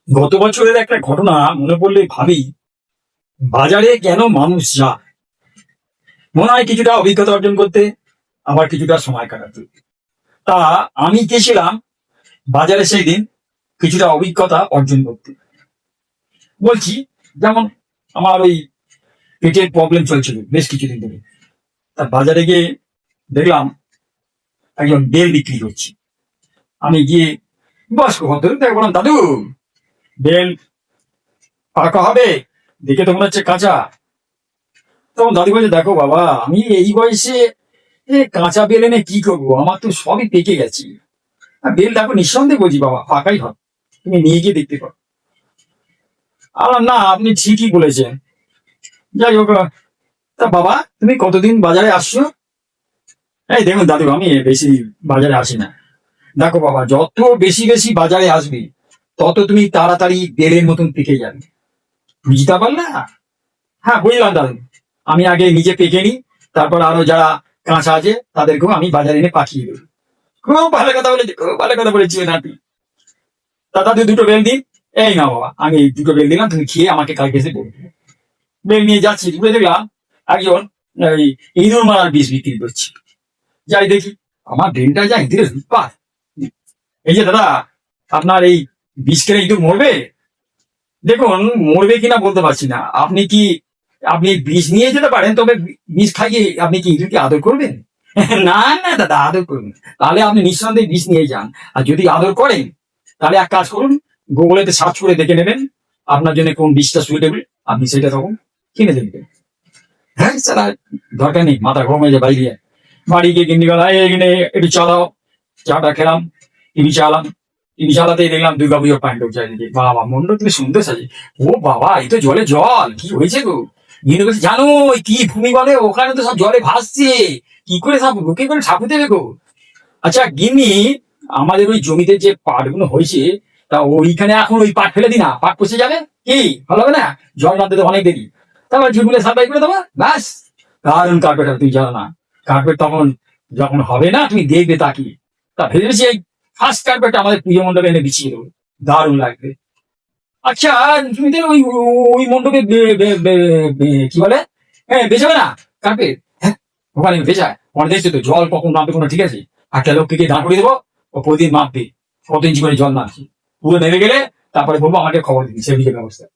গত বছরের একটা ঘটনা মনে পড়লে ভাবি, বাজারে কেন মানুষ যায়। মনে হয় কিছুটা অভিজ্ঞতা অর্জন করতে, আবার কিছুটা সময় কাটাতে। তা আমি গেছিলাম বাজারে সেই দিন কিছুটা অভিজ্ঞতা অর্জন করতে। বলছি, যেমন আমার ওই পেটের প্রবলেম চলছিল বেশ কিছুদিন ধরে। তা বাজারে গিয়ে দেখলাম একজন বেল বিক্রি করছে। আমি গিয়ে বয়স্ক ভদ্রলোক তাকে বললাম, দাদু, বেল পাকা হবে? দেখে তো মনে হচ্ছে কাঁচা। তখন দাদু বলছে, দেখো বাবা, আমি এই বয়সে কাঁচা বেল এনে কি করবো, আমার তো সবই পেকে গেছে। আর বেল দেখো, নিঃসন্দেহে বলছি বাবা, পাকাই হবে, তুমি নিয়ে গিয়ে দেখতে পারো। আর না, আপনি ঠিকই বলেছেন। যাই হোক, তা বাবা, তুমি কতদিন বাজারে আসছো? এই দেখুন দাদু, আমি বেশি বাজারে আসি না। দেখো বাবা, যত বেশি বেশি বাজারে আসবে, তত তুমি তাড়াতাড়ি বেলের মতন পেকে যাবে। বুঝতে পারলা? হ্যাঁ, বুঝলাম দাদু। আমি আগে নিজে পেকে নিই, তারপর আরো যারা কাঁচা আছে তাদেরকেও আমি বাজারে এনে পাঠিয়ে দেবো। খুব ভালো কথা বলেছি, খুব ভালো কথা বলেছি নাতি। তা দাদু, দুটো বেল দিন। এই না বাবা, আমি দুটো বেল দিলাম, তুমি খেয়ে আমাকে কালকে এসে বলবে। বেল নিয়ে যাচ্ছি, ঘুরে দেখলাম একজন এই ইঁদুর মারার বিষ বিক্রি করছে। যাই দেখি, আমার ব্রেনটা যা ইঁদুরের উৎপাত। এই যে দাদা, আপনার এই বিষ খেলে ইঁদুর মরবে? দেখুন, মরবে কিনা বলতে পারছি না। আপনি বিষ নিয়ে যেতে পারেন, তবে বিষ খাইয়ে আপনি কি ইঁদুরকে আদর করবেন? না না দাদা, আদর করুন। তাহলে আপনি নিঃসন্দেহে বিষ নিয়ে যান। আর যদি আদর করেন, তাহলে এক কাজ করুন, গুগলেতে সার্চ করে দেখে নেবেন আপনার জন্য কোন বিষটা সুইটেবল, আপনি সেটা তখন কিনে দেখবেন। হ্যাঁ স্যার, দরকার নেই, মাথা গরম হয়ে যায় বাড়ি গিয়ে। বাড়ি গিয়ে গিন্নি গলা এখানে একটু চালাও। চাটা খেলাম, টিভি চালাম। টিভি চালাতেই দেখলাম দুর্গা পুজোর প্যান্ডেল চারিদিকে। বাবা, মন্ডপ তুমি সুন্দর সাজে। ও বাবা, এই তো জলে জল, কি হয়েছে গো? গিন্নি বলছে, জানো ওই কি ভূমি বলে, ওখানে তো সব জলে ভাসছে। কি করে সব লোকে করে ঠাকুর দেবে গো? আচ্ছা গিন্নি, আমাদের ওই জমিতে যে পাটগুলো হয়েছে, তা ওইখানে এখন ওই পাট ফেলে দি না, পাট পচে যাবে। কি ভালো হবে না? জল নামতে তো অনেক দেরি। তারপর ঝুঁকুলে সাপ্লাই করে দেবো, ব্যাস। দারুণ কার্পেট, আর তুই জানো না, কার্পেট তখন যখন হবে না, তুমি দেখবে তাকিয়ে। তা ভেবেছি এই ফার্স্ট কার্পেট আমাদের পুজো মণ্ডপে এনে বিছিয়ে দেবো, দারুণ লাগবে। আচ্ছা, তুমি তো ওই ওই মণ্ডপে কি বলে, হ্যাঁ বেচাবে না কার্পেট? হ্যাঁ, ওখানে বেচায়। ওখানে দেখছো তো জল কখন নামবে কোনো ঠিক আছে? একটা লোককে গিয়ে দাঁড় করে দেবো, ও প্রতিদিন মাপবে কত ইঞ্চি করে জল নামছে। পুরো নেমে গেলে তারপরে বলবো আমাকে খবর দিন, সেদিকে ব্যবস্থা।